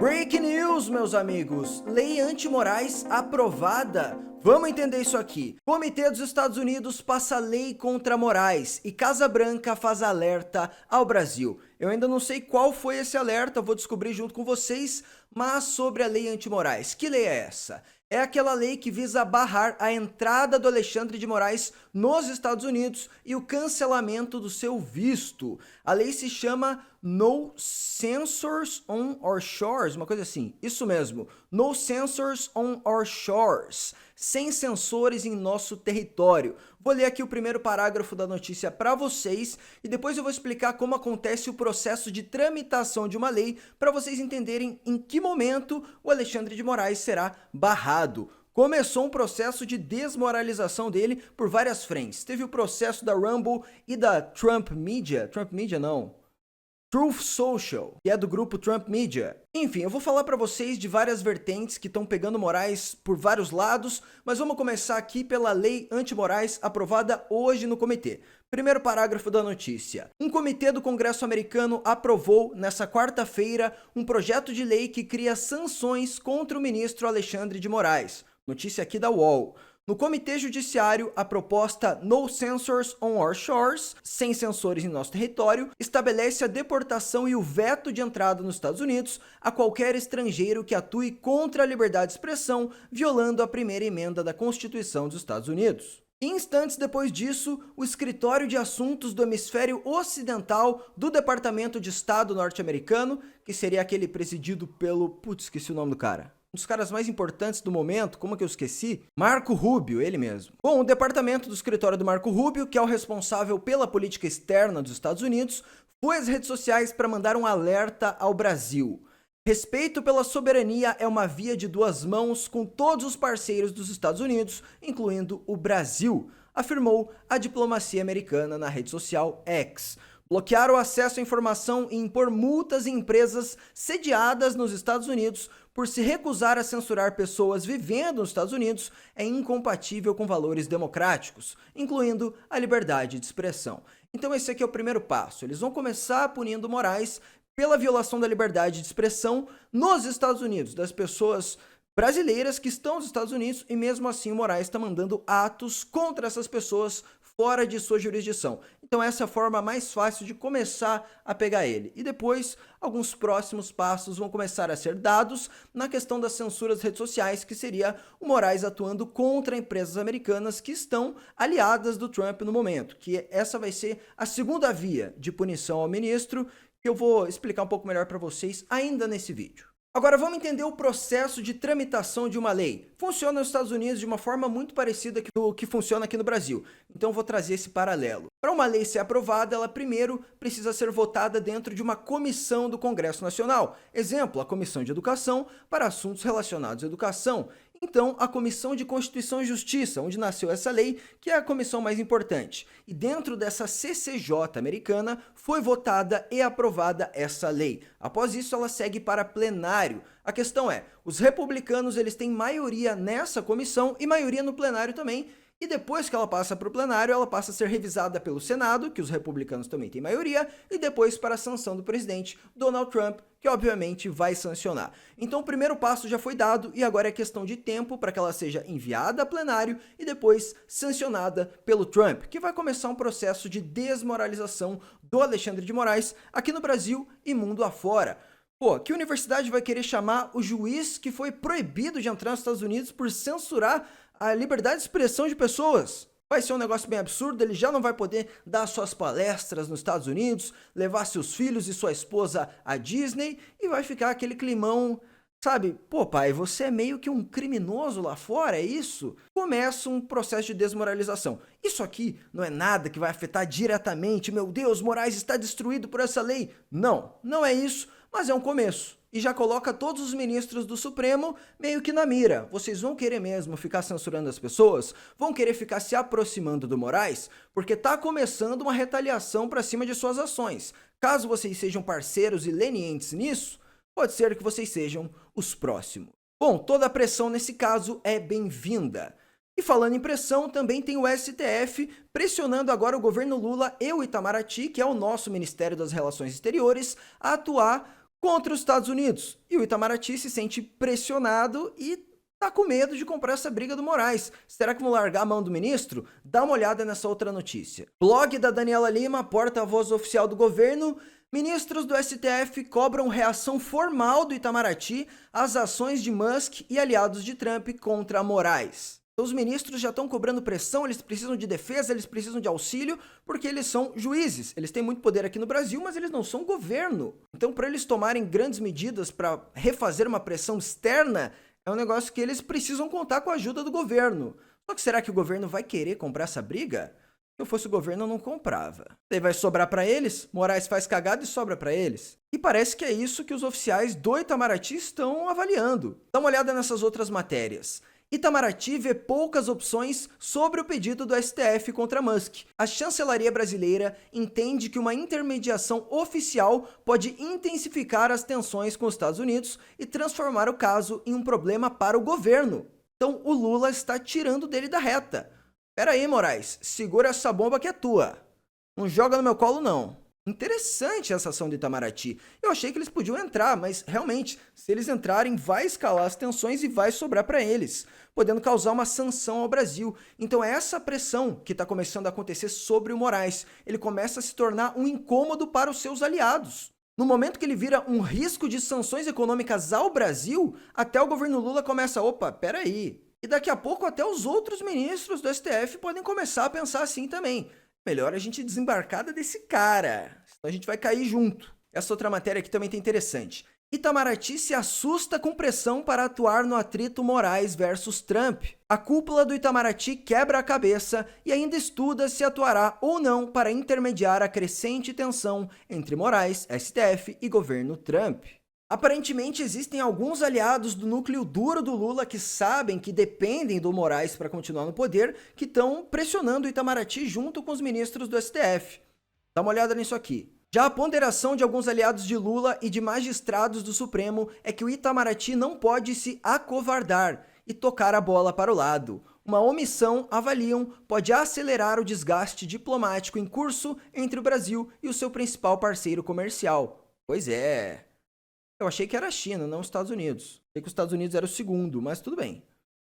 Breaking news, meus amigos! Lei anti-Moraes aprovada. Vamos entender isso aqui. Comitê dos Estados Unidos passa lei contra Moraes e Casa Branca faz alerta ao Brasil. Eu ainda não sei qual foi esse alerta, vou descobrir junto com vocês, mas sobre a lei anti-Moraes. Que lei é essa? É aquela lei que visa barrar a entrada do Alexandre de Moraes nos Estados Unidos e o cancelamento do seu visto. A lei se chama No Censors on Our Shores, uma coisa assim. Isso mesmo, No Censors on Our Shores. Sem censores em nosso território. Vou ler aqui o primeiro parágrafo da notícia para vocês e depois eu vou explicar como acontece o processo de tramitação de uma lei para vocês entenderem em que momento o Alexandre de Moraes será barrado. Começou um processo de desmoralização dele por várias frentes. Teve o processo da Rumble e da Trump Media não. Truth Social, que é do grupo Trump Media. Enfim, eu vou falar para vocês de várias vertentes que estão pegando Moraes por vários lados, mas vamos começar aqui pela lei anti-Moraes aprovada hoje no comitê. Primeiro parágrafo da notícia. Um comitê do Congresso americano aprovou, nessa quarta-feira, um projeto de lei que cria sanções contra o ministro Alexandre de Moraes. Notícia aqui da UOL. No Comitê Judiciário, a proposta No Censors on Our Shores, sem censores em nosso território, estabelece a deportação e o veto de entrada nos Estados Unidos a qualquer estrangeiro que atue contra a liberdade de expressão, violando a primeira emenda da Constituição dos Estados Unidos. Instantes depois disso, o Escritório de Assuntos do Hemisfério Ocidental do Departamento de Estado norte-americano, que seria aquele presidido pelo... Putz, esqueci o nome do cara. Um dos caras mais importantes do momento, como que eu esqueci? Marco Rubio, ele mesmo. Bom, o departamento do escritório do Marco Rubio, que é o responsável pela política externa dos Estados Unidos, foi às redes sociais para mandar um alerta ao Brasil. Respeito pela soberania é uma via de duas mãos com todos os parceiros dos Estados Unidos, incluindo o Brasil, afirmou a diplomacia americana na rede social X. Bloquear o acesso à informação e impor multas em empresas sediadas nos Estados Unidos por se recusar a censurar pessoas vivendo nos Estados Unidos é incompatível com valores democráticos, incluindo a liberdade de expressão. Então esse aqui é o primeiro passo. Eles vão começar punindo Moraes pela violação da liberdade de expressão nos Estados Unidos, das pessoas brasileiras que estão nos Estados Unidos, e mesmo assim o Moraes está mandando atos contra essas pessoas fora de sua jurisdição. Então essa é a forma mais fácil de começar a pegar ele. E depois, alguns próximos passos vão começar a ser dados na questão das censuras das redes sociais, que seria o Moraes atuando contra empresas americanas que estão aliadas do Trump no momento, que essa vai ser a segunda via de punição ao ministro, que eu vou explicar um pouco melhor para vocês ainda nesse vídeo. Agora vamos entender o processo de tramitação de uma lei. Funciona nos Estados Unidos de uma forma muito parecida com o que funciona aqui no Brasil. Então eu vou trazer esse paralelo. Para uma lei ser aprovada, ela primeiro precisa ser votada dentro de uma comissão do Congresso Nacional. Exemplo, a Comissão de Educação para assuntos relacionados à educação. Então, a Comissão de Constituição e Justiça, onde nasceu essa lei, que é a comissão mais importante. E dentro dessa CCJ americana, foi votada e aprovada essa lei. Após isso, ela segue para plenário. A questão é, os republicanos eles têm maioria nessa comissão e maioria no plenário também. E depois que ela passa para o plenário, ela passa a ser revisada pelo Senado, que os republicanos também têm maioria, e depois para a sanção do presidente Donald Trump, que obviamente vai sancionar. Então o primeiro passo já foi dado e agora é questão de tempo para que ela seja enviada a plenário e depois sancionada pelo Trump, que vai começar um processo de desmoralização do Alexandre de Moraes aqui no Brasil e mundo afora. Pô, que universidade vai querer chamar o juiz que foi proibido de entrar nos Estados Unidos por censurar a liberdade de expressão de pessoas? Vai ser um negócio bem absurdo, ele já não vai poder dar suas palestras nos Estados Unidos, levar seus filhos e sua esposa à Disney e vai ficar aquele climão, sabe? Pô, pai, você é meio que um criminoso lá fora, é isso? Começa um processo de desmoralização. Isso aqui não é nada que vai afetar diretamente, meu Deus, Moraes está destruído por essa lei. Não, não é isso, mas é um começo. E já coloca todos os ministros do Supremo meio que na mira. Vocês vão querer mesmo ficar censurando as pessoas? Vão querer ficar se aproximando do Moraes? Porque tá começando uma retaliação para cima de suas ações. Caso vocês sejam parceiros e lenientes nisso, pode ser que vocês sejam os próximos. Bom, toda a pressão nesse caso é bem-vinda. E falando em pressão, também tem o STF pressionando agora o governo Lula e o Itamaraty, que é o nosso Ministério das Relações Exteriores, a atuar contra os Estados Unidos. E o Itamaraty se sente pressionado e tá com medo de comprar essa briga do Moraes. Será que vão largar a mão do ministro? Dá uma olhada nessa outra notícia. Blog da Daniela Lima, porta-voz oficial do governo. Ministros do STF cobram reação formal do Itamaraty às ações de Musk e aliados de Trump contra Moraes. Então, os ministros já estão cobrando pressão, eles precisam de defesa, eles precisam de auxílio, porque eles são juízes. Eles têm muito poder aqui no Brasil, mas eles não são governo. Então, para eles tomarem grandes medidas para refazer uma pressão externa, é um negócio que eles precisam contar com a ajuda do governo. Só que será que o governo vai querer comprar essa briga? Se eu fosse o governo, eu não comprava. Daí vai sobrar para eles, Moraes faz cagada e sobra para eles. E parece que é isso que os oficiais do Itamaraty estão avaliando. Dá uma olhada nessas outras matérias. Itamaraty vê poucas opções sobre o pedido do STF contra Musk. A chancelaria brasileira entende que uma intermediação oficial pode intensificar as tensões com os Estados Unidos e transformar o caso em um problema para o governo. Então o Lula está tirando dele da reta. Pera aí, Moraes, segura essa bomba que é tua. Não joga no meu colo, não. Interessante essa ação do Itamaraty. Eu achei que eles podiam entrar, mas realmente, se eles entrarem, vai escalar as tensões e vai sobrar para eles, podendo causar uma sanção ao Brasil. Então é essa pressão que está começando a acontecer sobre o Moraes. Ele começa a se tornar um incômodo para os seus aliados. No momento que ele vira um risco de sanções econômicas ao Brasil, até o governo Lula começa, opa, peraí. E daqui a pouco até os outros ministros do STF podem começar a pensar assim também. Melhor a gente desembarcar desse cara, senão a gente vai cair junto. Essa outra matéria aqui também tá interessante. Itamaraty se assusta com pressão para atuar no atrito Moraes versus Trump. A cúpula do Itamaraty quebra a cabeça e ainda estuda se atuará ou não para intermediar a crescente tensão entre Moraes, STF e governo Trump. Aparentemente existem alguns aliados do núcleo duro do Lula que sabem que dependem do Moraes para continuar no poder, que estão pressionando o Itamaraty junto com os ministros do STF. Dá uma olhada nisso aqui. Já a ponderação de alguns aliados de Lula e de magistrados do Supremo é que o Itamaraty não pode se acovardar e tocar a bola para o lado. Uma omissão, avaliam, pode acelerar o desgaste diplomático em curso entre o Brasil e o seu principal parceiro comercial. Pois é. Eu achei que era a China, não os Estados Unidos. Achei que os Estados Unidos era o segundo, mas tudo bem.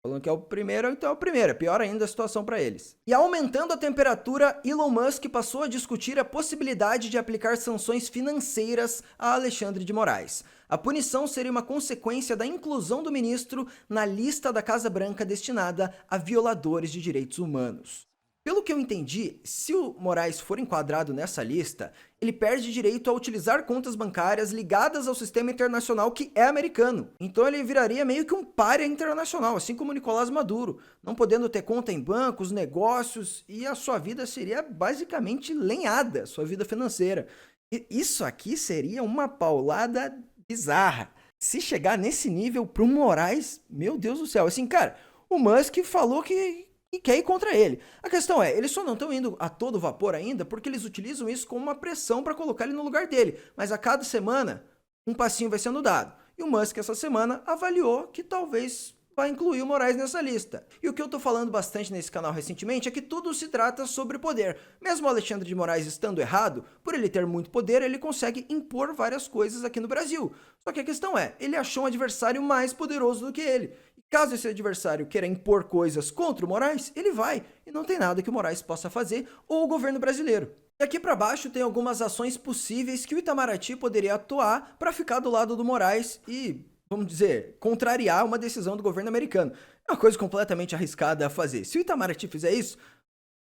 Falando que é o primeiro, então é o primeiro. É pior ainda a situação para eles. E aumentando a temperatura, Elon Musk passou a discutir a possibilidade de aplicar sanções financeiras a Alexandre de Moraes. A punição seria uma consequência da inclusão do ministro na lista da Casa Branca destinada a violadores de direitos humanos. Pelo que eu entendi, se o Moraes for enquadrado nessa lista, ele perde direito a utilizar contas bancárias ligadas ao sistema internacional que é americano. Então ele viraria meio que um pária internacional, assim como o Nicolás Maduro, não podendo ter conta em bancos, negócios, e a sua vida seria basicamente lenhada, sua vida financeira. E isso aqui seria uma paulada bizarra. Se chegar nesse nível pro Moraes, meu Deus do céu, assim, cara, o Musk falou que quer ir contra ele. A questão é, eles só não estão indo a todo vapor ainda porque eles utilizam isso como uma pressão para colocar ele no lugar dele. Mas a cada semana, um passinho vai sendo dado. E o Musk, essa semana, avaliou que talvez vai incluir o Moraes nessa lista. E o que eu tô falando bastante nesse canal recentemente é que tudo se trata sobre poder. Mesmo o Alexandre de Moraes estando errado, por ele ter muito poder, ele consegue impor várias coisas aqui no Brasil. Só que a questão é, ele achou um adversário mais poderoso do que ele. Caso esse adversário queira impor coisas contra o Moraes, ele vai, e não tem nada que o Moraes possa fazer, ou o governo brasileiro. E aqui para baixo tem algumas ações possíveis que o Itamaraty poderia atuar para ficar do lado do Moraes e, vamos dizer, contrariar uma decisão do governo americano. É uma coisa completamente arriscada a fazer. Se o Itamaraty fizer isso,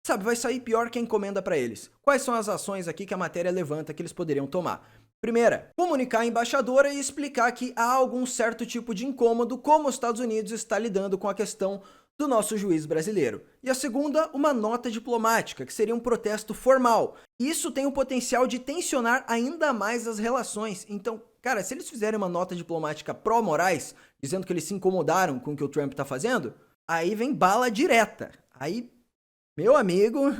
sabe, vai sair pior que a encomenda para eles. Quais são as ações aqui que a matéria levanta que eles poderiam tomar? Primeira, comunicar a embaixadora e explicar que há algum certo tipo de incômodo como os Estados Unidos está lidando com a questão do nosso juiz brasileiro. E a segunda, uma nota diplomática, que seria um protesto formal. Isso tem o potencial de tensionar ainda mais as relações. Então, cara, se eles fizerem uma nota diplomática pró-Moraes, dizendo que eles se incomodaram com o que o Trump está fazendo, aí vem bala direta. Aí, meu amigo,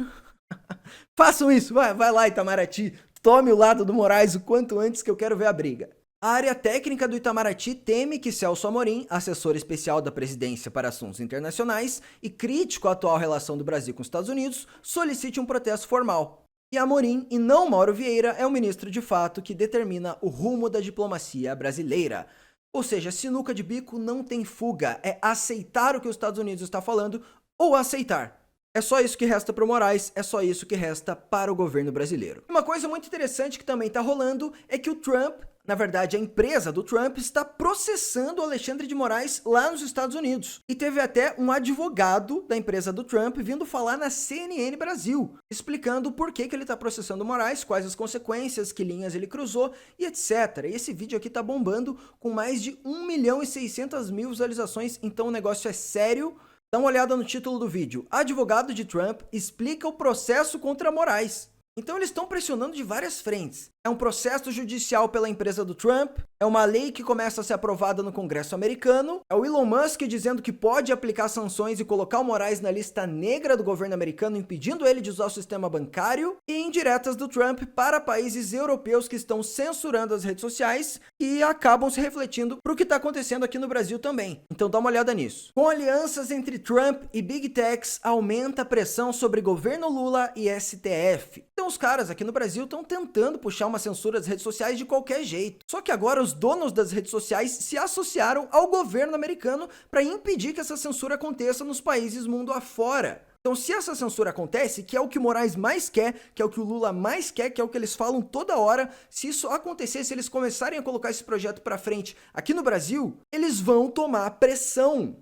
façam isso, vai lá, Itamaraty. Tome o lado do Moraes o quanto antes que eu quero ver a briga. A área técnica do Itamaraty teme que Celso Amorim, assessor especial da presidência para assuntos internacionais e crítico à atual relação do Brasil com os Estados Unidos, solicite um protesto formal. E Amorim, e não Mauro Vieira, é o ministro de fato que determina o rumo da diplomacia brasileira. Ou seja, sinuca de bico não tem fuga, é aceitar o que os Estados Unidos está falando ou aceitar. É só isso que resta para o Moraes, é só isso que resta para o governo brasileiro. Uma coisa muito interessante que também está rolando é que o Trump, na verdade a empresa do Trump, está processando o Alexandre de Moraes lá nos Estados Unidos. E teve até um advogado da empresa do Trump vindo falar na CNN Brasil, explicando por que ele está processando o Moraes, quais as consequências, que linhas ele cruzou e etc. E esse vídeo aqui tá bombando com mais de 1.600.000 visualizações, então o negócio é sério. Dá uma olhada no título do vídeo. Advogado de Trump explica o processo contra Moraes. Então eles estão pressionando de várias frentes. É um processo judicial pela empresa do Trump, é uma lei que começa a ser aprovada no Congresso americano, é o Elon Musk dizendo que pode aplicar sanções e colocar o Moraes na lista negra do governo americano, impedindo ele de usar o sistema bancário, e indiretas do Trump para países europeus que estão censurando as redes sociais e acabam se refletindo para o que está acontecendo aqui no Brasil também. Então dá uma olhada nisso. Com alianças entre Trump e Big Techs, aumenta a pressão sobre governo Lula e STF. Então os caras aqui no Brasil estão tentando puxar uma censura das redes sociais de qualquer jeito. Só que agora os donos das redes sociais se associaram ao governo americano para impedir que essa censura aconteça nos países mundo afora. Então, se essa censura acontece, que é o que o Moraes mais quer, que é o que o Lula mais quer, que é o que eles falam toda hora, se isso acontecer, se eles começarem a colocar esse projeto para frente aqui no Brasil, eles vão tomar pressão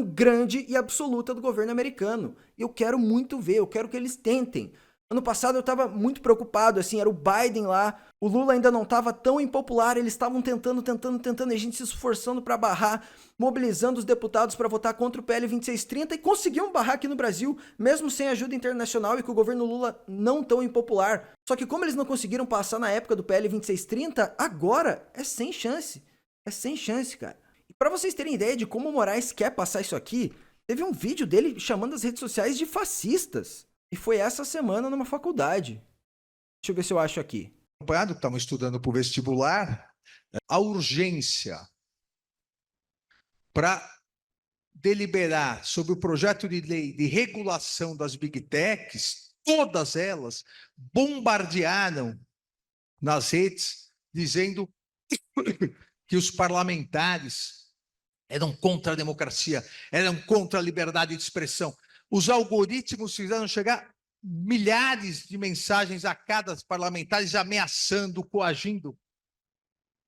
grande e absoluta do governo americano. E eu quero muito ver, eu quero que eles tentem. Ano passado eu estava muito preocupado, assim, era o Biden lá, o Lula ainda não estava tão impopular, eles estavam tentando, e a gente se esforçando para barrar, mobilizando os deputados para votar contra o PL 2630 e conseguiam barrar aqui no Brasil, mesmo sem ajuda internacional e com o governo Lula não tão impopular. Só que como eles não conseguiram passar na época do PL 2630, agora é sem chance, cara. E para vocês terem ideia de como o Moraes quer passar isso aqui, teve um vídeo dele chamando as redes sociais de fascistas. E foi essa semana numa faculdade. Deixa eu ver se eu acho aqui. Acompanhado, que estavam estudando para o vestibular, a urgência para deliberar sobre o projeto de lei de regulação das Big Techs, todas elas bombardearam nas redes, dizendo que os parlamentares eram contra a democracia, eram contra a liberdade de expressão. Os algoritmos fizeram chegar milhares de mensagens a cada parlamentar ameaçando, coagindo.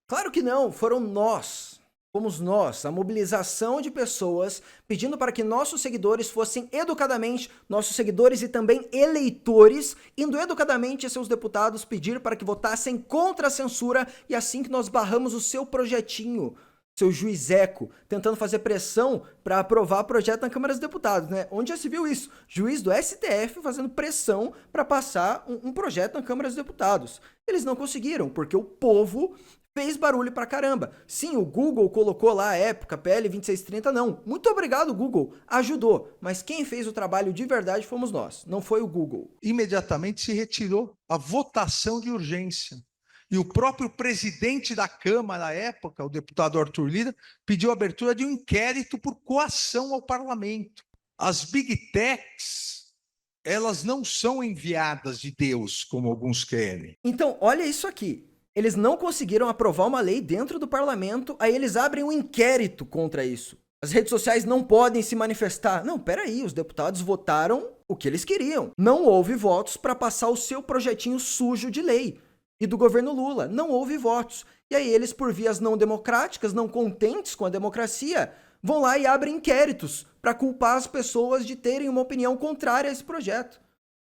Claro que não, foram nós. Fomos nós, a mobilização de pessoas pedindo para que nossos seguidores fossem educadamente, nossos seguidores e também eleitores, indo educadamente a seus deputados pedir para que votassem contra a censura e assim que nós barramos o seu projetinho. Seu juizeco, tentando fazer pressão para aprovar projeto na Câmara dos Deputados, né? Onde já se viu isso? Juiz do STF fazendo pressão para passar um projeto na Câmara dos Deputados. Eles não conseguiram, porque o povo fez barulho pra caramba. Sim, o Google colocou lá a época, PL 2630, não. Muito obrigado, Google. Ajudou. Mas quem fez o trabalho de verdade fomos nós, não foi o Google. Imediatamente se retirou a votação de urgência. E o próprio presidente da Câmara, à época, o deputado Arthur Lira, pediu a abertura de um inquérito por coação ao parlamento. As Big Techs, elas não são enviadas de Deus, como alguns querem. Então, olha isso aqui. Eles não conseguiram aprovar uma lei dentro do parlamento, aí eles abrem um inquérito contra isso. As redes sociais não podem se manifestar. Não, peraí, os deputados votaram o que eles queriam. Não houve votos para passar o seu projetinho sujo de lei. E do governo Lula, não houve votos. E aí eles, por vias não democráticas, não contentes com a democracia, vão lá e abrem inquéritos para culpar as pessoas de terem uma opinião contrária a esse projeto.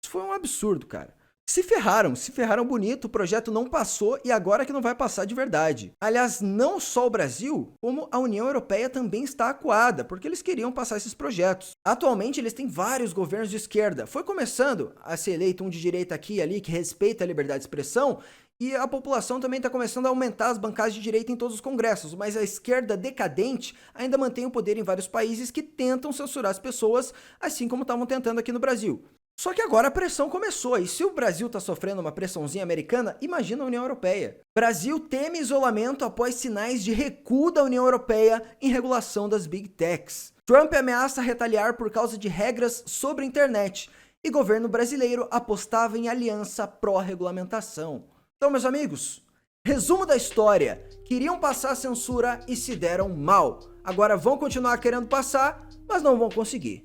Isso foi um absurdo, cara. Se ferraram bonito, o projeto não passou e agora que não vai passar de verdade. Aliás, não só o Brasil, como a União Europeia também está acuada, porque eles queriam passar esses projetos. Atualmente eles têm vários governos de esquerda. Foi começando a ser eleito um de direita aqui e ali, que respeita a liberdade de expressão, e a população também está começando a aumentar as bancadas de direita em todos os congressos, mas a esquerda decadente ainda mantém o poder em vários países que tentam censurar as pessoas, assim como estavam tentando aqui no Brasil. Só que agora a pressão começou, e se o Brasil está sofrendo uma pressãozinha americana, imagina a União Europeia. Brasil teme isolamento após sinais de recuo da União Europeia em regulação das Big Techs. Trump ameaça retaliar por causa de regras sobre a internet. e governo brasileiro apostava em aliança pró-regulamentação. Então, meus amigos, resumo da história: queriam passar a censura e se deram mal. Agora vão continuar querendo passar, mas não vão conseguir.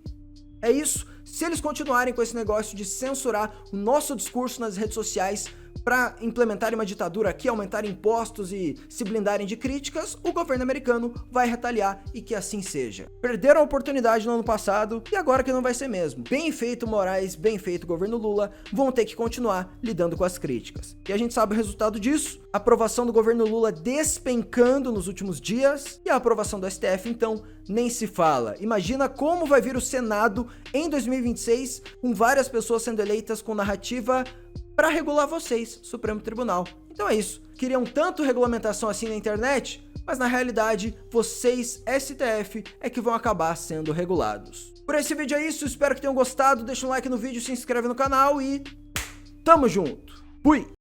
É isso. Se eles continuarem com esse negócio de censurar o nosso discurso nas redes sociais para implementarem uma ditadura aqui, aumentarem impostos e se blindarem de críticas, o governo americano vai retaliar e que assim seja. Perderam a oportunidade no ano passado e agora que não vai ser mesmo. Bem feito Moraes, bem feito governo Lula, vão ter que continuar lidando com as críticas. E a gente sabe o resultado disso: a aprovação do governo Lula despencando nos últimos dias e a aprovação do STF, então, nem se fala. Imagina como vai vir o Senado em 2026, com várias pessoas sendo eleitas com narrativa para regular vocês, Supremo Tribunal. Então é isso. Queriam tanto regulamentação assim na internet, mas na realidade, vocês, STF, é que vão acabar sendo regulados. Por esse vídeo é isso, espero que tenham gostado. Deixa um like no vídeo, se inscreve no canal e tamo junto. Fui!